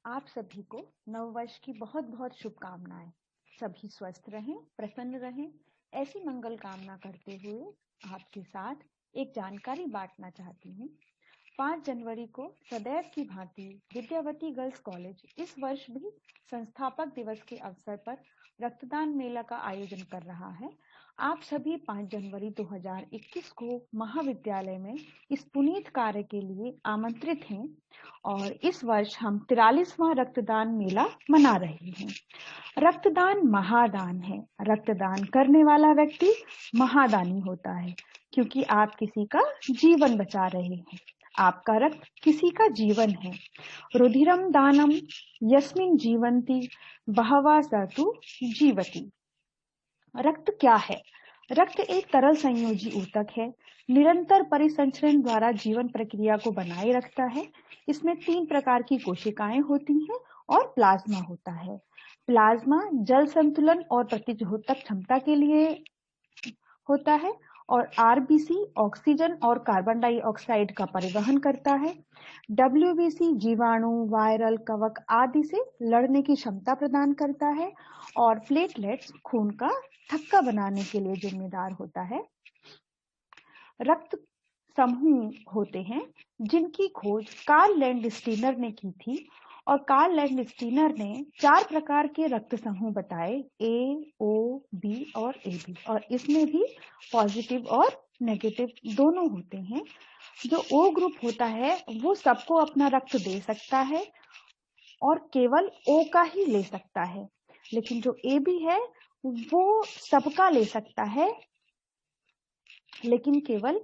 आप सभी को नववर्ष की बहुत बहुत शुभकामनाएं। सभी स्वस्थ रहें, प्रसन्न रहें, ऐसी मंगल कामना करते हुए आपके साथ एक जानकारी बांटना चाहती हूँ। 5 जनवरी को सदैव की भांति विद्यावती गर्ल्स कॉलेज इस वर्ष भी संस्थापक दिवस के अवसर पर रक्तदान मेला का आयोजन कर रहा है। आप सभी 5 जनवरी 2021 को महाविद्यालय में इस पुनीत कार्य के लिए आमंत्रित हैं और इस वर्ष हम 43वां रक्तदान मेला मना रहे हैं। रक्तदान महादान है। रक्तदान करने वाला व्यक्ति महादानी होता है, क्योंकि आप किसी का जीवन बचा रहे हैं। आपका रक्त किसी का जीवन है। रुधिरम दानम यस्मिन जीवंती बहवा सतु जीवति। रक्त क्या है? रक्त एक तरल संयोजी ऊतक है। निरंतर परिसंचरण द्वारा जीवन प्रक्रिया को बनाए रखता है। इसमें 3 प्रकार की कोशिकाएं होती हैं और प्लाज्मा होता है। प्लाज्मा जल संतुलन और प्रतिरोधक क्षमता के लिए होता है और आरबीसी ऑक्सीजन और कार्बन डाइऑक्साइड का परिवहन करता है। डब्ल्यूबीसी जीवाणु, वायरल, कवक आदि से लड़ने की क्षमता प्रदान करता है और प्लेटलेट्स खून का थक्का बनाने के लिए जिम्मेदार होता है। रक्त समूह होते हैं जिनकी खोज कार्ल लैंडस्टीनर ने की थी और कार्ल लैंडस्टीनर ने 4 प्रकार के रक्त समूह बताए, ए, ओ, बी और ए बी, और इसमें भी पॉजिटिव और नेगेटिव दोनों होते हैं। जो ओ ग्रुप होता है वो सबको अपना रक्त दे सकता है और केवल ओ का ही ले सकता है, लेकिन जो ए बी है वो सबका ले सकता है लेकिन केवल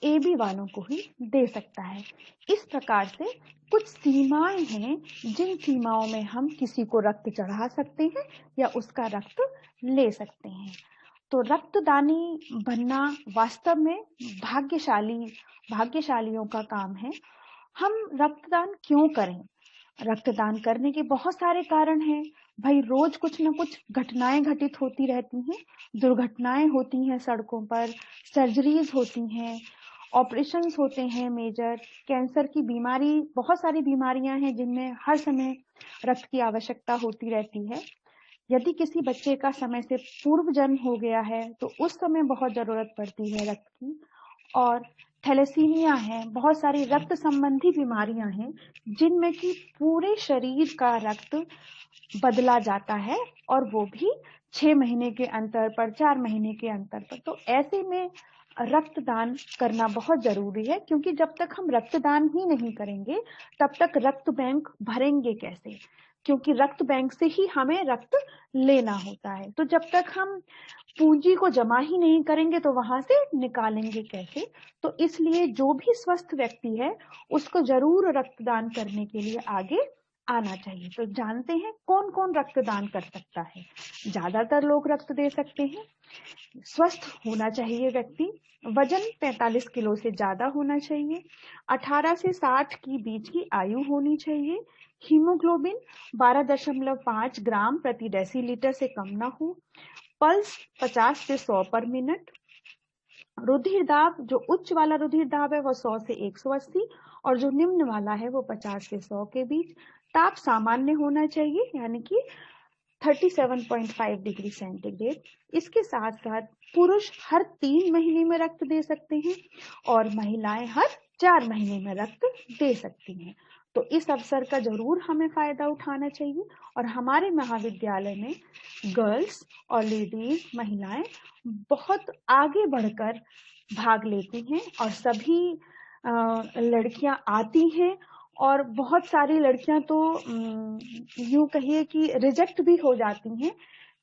ए बी वालों को ही दे सकता है। इस प्रकार से कुछ सीमाएं हैं जिन सीमाओं में हम किसी को रक्त चढ़ा सकते हैं या उसका रक्त ले सकते हैं। तो रक्तदानी बनना वास्तव में भाग्यशालियों का काम है। हम रक्तदान क्यों करें? रक्तदान करने के बहुत सारे कारण हैं। भाई, रोज कुछ न कुछ घटनाएं घटित होती रहती हैं। दुर्घटनाएं होती हैं सड़कों पर, सर्जरीज होती हैं, ऑपरेशंस होते हैं मेजर, कैंसर की बीमारी, बहुत सारी बीमारियां हैं जिनमें हर समय रक्त की आवश्यकता होती रहती है। यदि किसी बच्चे का समय से पूर्व जन्म हो गया है तो उस समय बहुत जरूरत पड़ती है रक्त की। और थैलेसीमिया है, बहुत सारी रक्त संबंधी बीमारियां हैं जिनमें कि पूरे शरीर का रक्त बदला जाता है और वो भी 6 महीने के अंतर पर, 4 महीने के अंतर पर। तो ऐसे में रक्तदान करना बहुत जरूरी है, क्योंकि जब तक हम रक्तदान ही नहीं करेंगे तब तक रक्त बैंक भरेंगे कैसे? क्योंकि रक्त बैंक से ही हमें रक्त लेना होता है। तो जब तक हम पूंजी को जमा ही नहीं करेंगे तो वहां से निकालेंगे कैसे? तो इसलिए जो भी स्वस्थ व्यक्ति है उसको जरूर रक्तदान करने के लिए आगे आना चाहिए। तो जानते हैं कौन कौन रक्तदान कर सकता है? ज्यादातर लोग रक्त दे सकते हैं। स्वस्थ होना चाहिए व्यक्ति, वजन 45 किलो से ज्यादा होना चाहिए, 18 से 60 की बीच की आयु होनी चाहिए, हीमोग्लोबिन 12.5 ग्राम प्रति डेसीलीटर से कम ना हो, पल्स 50 से 100 पर मिनट, रुधिर दाब, जो उच्च वाला रुधिर दाब है वो 100 से 180 और जो निम्न वाला है वो 50 से 100 के बीच। ताप सामान्य होना चाहिए, यानी कि 37.5 डिग्री सेंटीग्रेड। इसके साथ साथ पुरुष हर 3 महीने में रक्त दे सकते हैं और महिलाएं हर 4 महीने में रक्त दे सकती हैं। तो इस अवसर का जरूर हमें फायदा उठाना चाहिए और हमारे महाविद्यालय में गर्ल्स और लेडीज, महिलाएं बहुत आगे बढ़कर भाग लेती हैं और सभी लड़कियां आती हैं और बहुत सारी लड़कियां तो यूं कहिए कि रिजेक्ट भी हो जाती हैं,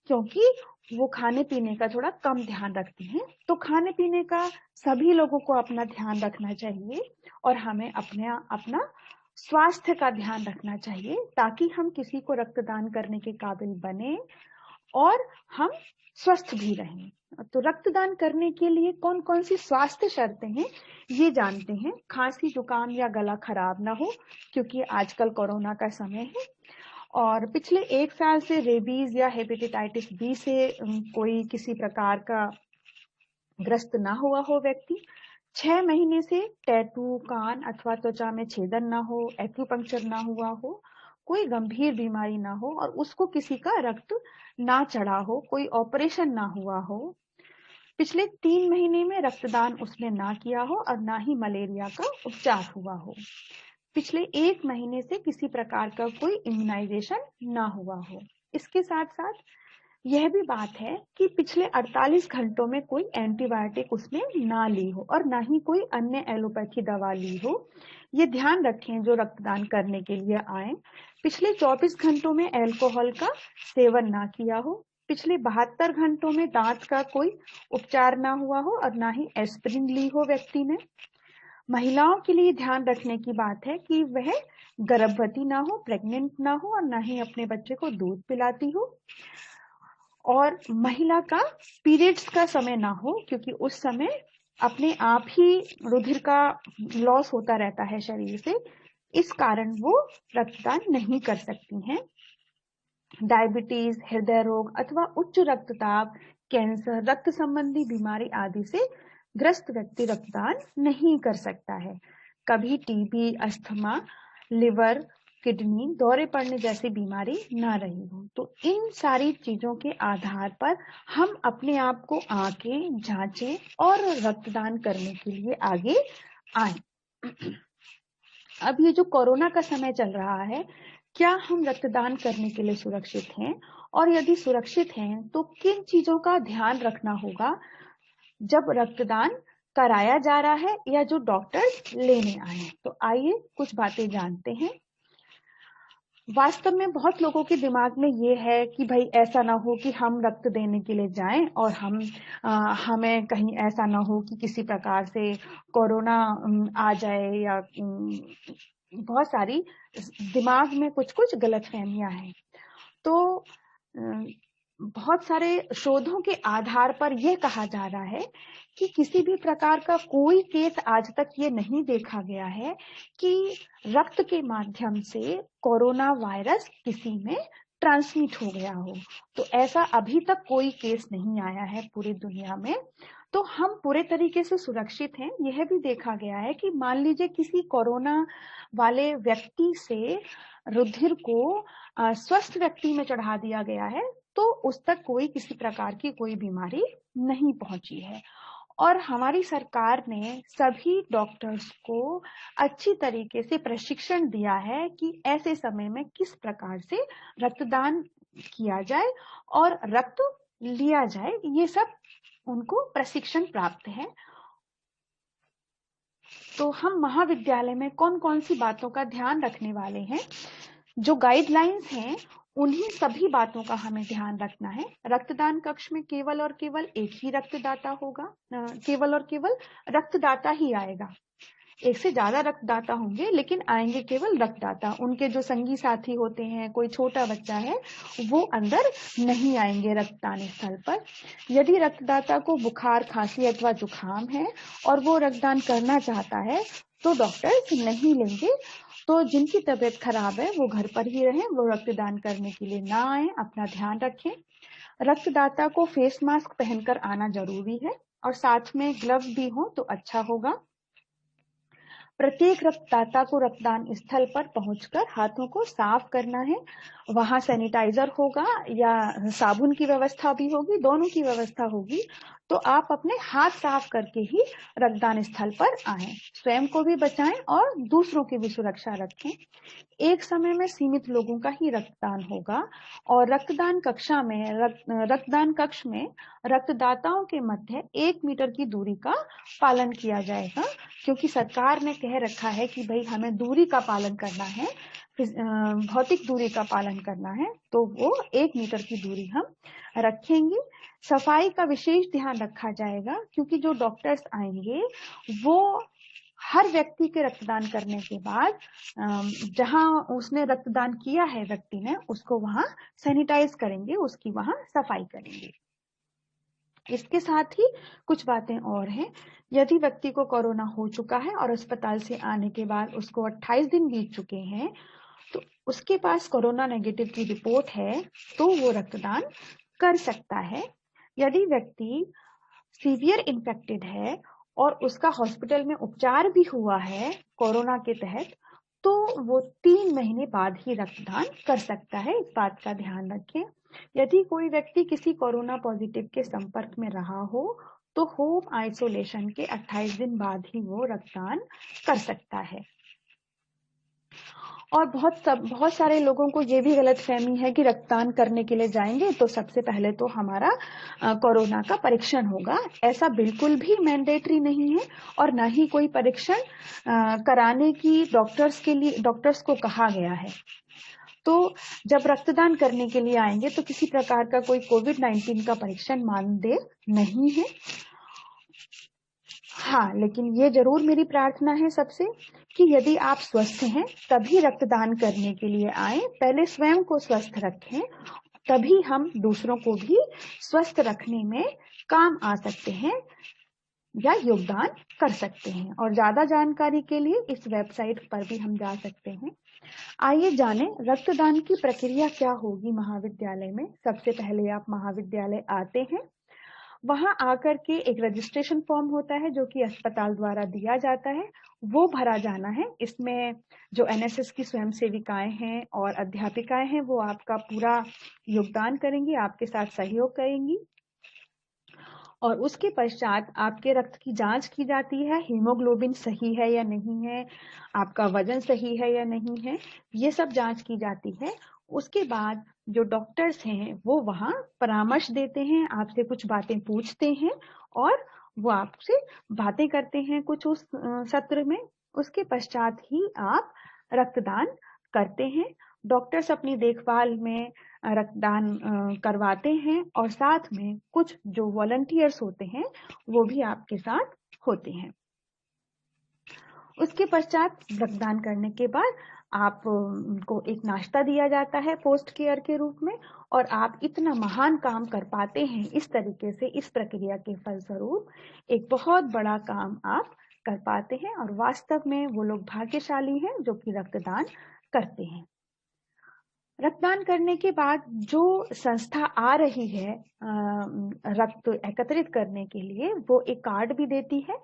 क्योंकि वो खाने पीने का थोड़ा कम ध्यान रखती हैं। तो खाने पीने का सभी लोगों को अपना ध्यान रखना चाहिए और हमें अपना स्वास्थ्य का ध्यान रखना चाहिए, ताकि हम किसी को रक्तदान करने के काबिल बने और हम स्वस्थ भी रहें। तो रक्तदान करने के लिए कौन कौन सी स्वास्थ्य शर्तें हैं ये जानते हैं। खांसी, जुकाम या गला खराब ना हो, क्योंकि आजकल कोरोना का समय है और पिछले 1 साल से रेबीज या हेपेटाइटिस बी से कोई किसी प्रकार का ग्रस्त ना हुआ हो व्यक्ति, 6 महीने से टैटू, कान अथवा त्वचा में छेदन ना हो, एक्यूपंक्चर ना हुआ हो, कोई गंभीर बीमारी ना हो और उसको किसी का रक्त ना चढ़ा हो, कोई ऑपरेशन ना हुआ हो, पिछले 3 महीने में रक्तदान उसने ना किया हो और ना ही मलेरिया का उपचार हुआ हो, पिछले 1 महीने से किसी प्रकार का कोई इम्यूनाइजेशन ना हुआ हो। इसके साथ साथ यह भी बात है कि पिछले 48 घंटों में कोई एंटीबायोटिक उसने ना ली हो और ना ही कोई अन्य एलोपैथी दवा ली हो। ये ध्यान रखें जो रक्तदान करने के लिए आए। पिछले 24 घंटों में अल्कोहल का सेवन ना किया हो, पिछले 72 घंटों में दांत का कोई उपचार ना हुआ हो और ना ही एस्पिरिन ली हो व्यक्ति ने। महिलाओं के लिए ध्यान रखने की बात है कि वह गर्भवती ना हो, प्रेग्नेंट ना हो और ना ही अपने बच्चे को दूध पिलाती हो, और महिला का पीरियड्स का समय ना हो, क्योंकि उस समय अपने आप ही रुधिर का लॉस होता रहता है शरीर से, इस कारण वो रक्तदान नहीं कर सकती हैं। डायबिटीज, हृदय रोग अथवा उच्च रक्तचाप, कैंसर, रक्त संबंधी बीमारी आदि से ग्रस्त व्यक्ति रक्तदान नहीं कर सकता है। कभी टीबी, अस्थमा, लिवर, किडनी, दौरे पड़ने जैसी बीमारी ना रही हो। तो इन सारी चीजों के आधार पर हम अपने आप को आके जांचें और रक्तदान करने के लिए आगे आए। अब ये जो कोरोना का समय चल रहा है, क्या हम रक्तदान करने के लिए सुरक्षित हैं? और यदि सुरक्षित हैं तो किन चीजों का ध्यान रखना होगा जब रक्तदान कराया जा रहा है या जो डॉक्टर लेने आए हैं? तो आइए कुछ बातें जानते हैं। वास्तव में बहुत लोगों के दिमाग में ये है कि भाई ऐसा ना हो कि हम रक्त देने के लिए जाएं और हमें कहीं ऐसा ना हो कि किसी प्रकार से कोरोना आ जाए, या बहुत सारी दिमाग में कुछ कुछ गलतफहमियां हैं। तो बहुत सारे शोधों के आधार पर यह कहा जा रहा है कि किसी भी प्रकार का कोई केस आज तक ये नहीं देखा गया है कि रक्त के माध्यम से कोरोना वायरस किसी में ट्रांसमिट हो गया हो। तो ऐसा अभी तक कोई केस नहीं आया है पूरी दुनिया में। तो हम पूरे तरीके से सुरक्षित हैं। यह भी देखा गया है कि मान लीजिए किसी कोरोना वाले व्यक्ति से रुधिर को स्वस्थ व्यक्ति में चढ़ा दिया गया है तो उस तक कोई किसी प्रकार की कोई बीमारी नहीं पहुंची है। और हमारी सरकार ने सभी डॉक्टर्स को अच्छी तरीके से प्रशिक्षण दिया है कि ऐसे समय में किस प्रकार से रक्तदान किया जाए और रक्त लिया जाए, ये सब उनको प्रशिक्षण प्राप्त है। तो हम महाविद्यालय में कौन कौन सी बातों का ध्यान रखने वाले हैं? जो गाइडलाइंस हैं उन्हीं सभी बातों का हमें ध्यान रखना है। रक्तदान कक्ष में केवल और केवल एक ही रक्तदाता होगा, केवल और केवल रक्तदाता ही आएगा। एक से ज्यादा रक्तदाता होंगे लेकिन आएंगे केवल रक्तदाता। उनके जो संगी साथी होते हैं, कोई छोटा बच्चा है, वो अंदर नहीं आएंगे रक्तदान स्थल पर। यदि रक्तदाता को बुखार, खांसी अथवा जुकाम है और वो रक्तदान करना चाहता है तो डॉक्टर्स नहीं लेंगे। तो जिनकी तबीयत खराब है वो घर पर ही रहें, वो रक्तदान करने के लिए ना आए। अपना ध्यान रखें। रक्तदाता को फेस मास्क पहनकर आना जरूरी है और साथ में ग्लव्स भी हो तो अच्छा होगा। प्रत्येक रक्तदाता को रक्तदान स्थल पर पहुंचकर हाथों को साफ करना है। वहां सैनिटाइजर होगा या साबुन की व्यवस्था भी होगी, दोनों की व्यवस्था होगी। तो आप अपने हाथ साफ करके ही रक्तदान स्थल पर आएं। स्वयं को भी बचाएं और दूसरों की भी सुरक्षा रखें। एक समय में सीमित लोगों का ही रक्तदान होगा और रक्तदान कक्ष में रक्तदाताओं के मध्य 1 मीटर की दूरी का पालन किया जाएगा, क्योंकि सरकार ने कह रखा है कि भाई हमें दूरी का पालन करना है, भौतिक दूरी का पालन करना है, तो वो 1 मीटर की दूरी हम रखेंगे। सफाई का विशेष ध्यान रखा जाएगा, क्योंकि जो डॉक्टर्स आएंगे वो हर व्यक्ति के रक्तदान करने के बाद जहां उसने रक्तदान किया है व्यक्ति ने, उसको वहां सैनिटाइज करेंगे, उसकी वहां सफाई करेंगे। इसके साथ ही कुछ बातें और हैं। यदि व्यक्ति को कोरोना हो चुका है और अस्पताल से आने के बाद उसको 28 दिन बीत चुके हैं तो उसके पास कोरोना नेगेटिव की रिपोर्ट है तो वो रक्तदान कर सकता है। यदि व्यक्ति सीवियर इन्फेक्टेड है और उसका हॉस्पिटल में उपचार भी हुआ है कोरोना के तहत, तो वो 3 महीने बाद ही रक्तदान कर सकता है। इस बात का ध्यान रखें। यदि कोई व्यक्ति किसी कोरोना पॉजिटिव के संपर्क में रहा हो तो होम आइसोलेशन के 28 दिन बाद ही वो रक्तदान कर सकता है। और बहुत सारे लोगों को ये भी गलतफहमी है कि रक्तदान करने के लिए जाएंगे तो सबसे पहले तो हमारा कोरोना का परीक्षण होगा। ऐसा बिल्कुल भी मैंडेटरी नहीं है और ना ही कोई परीक्षण कराने की डॉक्टर्स को कहा गया है। तो जब रक्तदान करने के लिए आएंगे तो किसी प्रकार का कोई कोविड-19 का परीक्षण मानदेय नहीं है। हाँ, लेकिन ये जरूर मेरी प्रार्थना है सबसे कि यदि आप स्वस्थ हैं तभी रक्तदान करने के लिए आए। पहले स्वयं को स्वस्थ रखें, तभी हम दूसरों को भी स्वस्थ रखने में काम आ सकते हैं या योगदान कर सकते हैं। और ज्यादा जानकारी के लिए इस वेबसाइट पर भी हम जा सकते हैं। आइए जानें रक्तदान की प्रक्रिया क्या होगी महाविद्यालय में। सबसे पहले आप महाविद्यालय आते हैं, वहां आकर के एक रजिस्ट्रेशन फॉर्म होता है जो कि अस्पताल द्वारा दिया जाता है, वो भरा जाना है। इसमें जो एनएसएस की स्वयं सेविकाएं हैं और अध्यापिकाएं हैं वो आपका पूरा योगदान करेंगी, आपके साथ सहयोग करेंगी। और उसके पश्चात आपके रक्त की जांच की जाती है, हीमोग्लोबिन सही है या नहीं है, आपका वजन सही है या नहीं है, ये सब जांच की जाती है। उसके बाद जो डॉक्टर्स हैं वो वहां परामर्श देते हैं, आपसे कुछ बातें पूछते हैं और वो आपसे बातें करते हैं कुछ उस सत्र में। उसके पश्चात ही आप रक्तदान करते हैं। डॉक्टर्स अपनी देखभाल में रक्तदान करवाते हैं और साथ में कुछ जो वॉलंटियर्स होते हैं वो भी आपके साथ होते हैं। उसके पश्चात रक्तदान करने के बाद आपको एक नाश्ता दिया जाता है पोस्ट केयर के रूप में, और आप इतना महान काम कर पाते हैं इस तरीके से, इस प्रक्रिया के फलस्वरूप एक बहुत बड़ा काम आप कर पाते हैं और वास्तव में वो लोग भाग्यशाली हैं जो कि रक्तदान करते हैं। रक्तदान करने के बाद जो संस्था आ रही है रक्त एकत्रित करने के लिए, वो एक कार्ड भी देती है,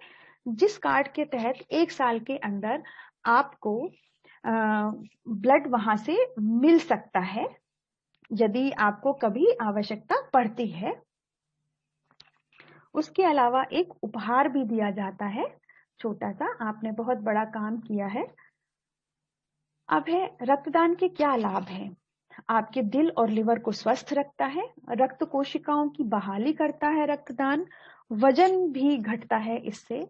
जिस कार्ड के तहत 1 साल के अंदर आपको ब्लड वहां से मिल सकता है यदि आपको कभी आवश्यकता पड़ती है। उसके अलावा एक उपहार भी दिया जाता है छोटा सा, आपने बहुत बड़ा काम किया है। अब है रक्तदान के क्या लाभ हैं। आपके दिल और लिवर को स्वस्थ रखता है, रक्त कोशिकाओं की बहाली करता है रक्तदान, वजन भी घटता है इससे,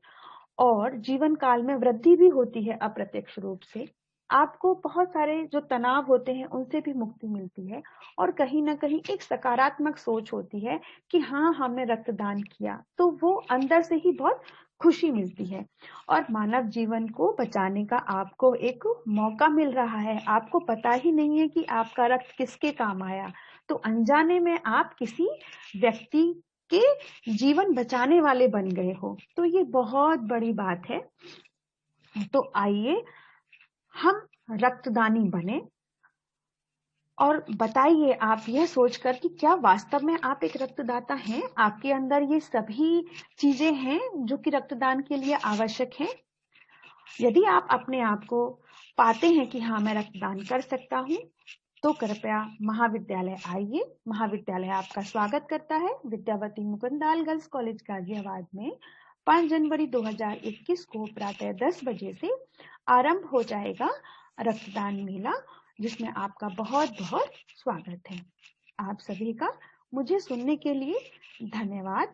और जीवन काल में वृद्धि भी होती है अप्रत्यक्ष रूप से। आपको बहुत सारे जो तनाव होते हैं उनसे भी मुक्ति मिलती है और कहीं ना कहीं एक सकारात्मक सोच होती है कि हाँ, हमने रक्तदान किया, तो वो अंदर से ही बहुत खुशी मिलती है। और मानव जीवन को बचाने का आपको एक मौका मिल रहा है। आपको पता ही नहीं है कि आपका रक्त किसके काम आया, तो अनजाने में आप किसी व्यक्ति के जीवन बचाने वाले बन गए हो, तो ये बहुत बड़ी बात है। तो आइए हम रक्तदानी बने और बताइए आप यह सोचकर कि क्या वास्तव में आप एक रक्तदाता हैं, आपके अंदर ये सभी चीजें हैं जो कि रक्तदान के लिए आवश्यक हैं। यदि आप अपने आप को पाते हैं कि हाँ, मैं रक्तदान कर सकता हूँ, तो कृपया महाविद्यालय आइए। महाविद्यालय आपका स्वागत करता है। विद्यावती मुकुंदाल गर्ल्स कॉलेज गाजियाबाद में 5 जनवरी 2021 को प्रातः 10 बजे से आरंभ हो जाएगा रक्तदान मेला, जिसमें आपका बहुत बहुत स्वागत है। आप सभी का मुझे सुनने के लिए धन्यवाद।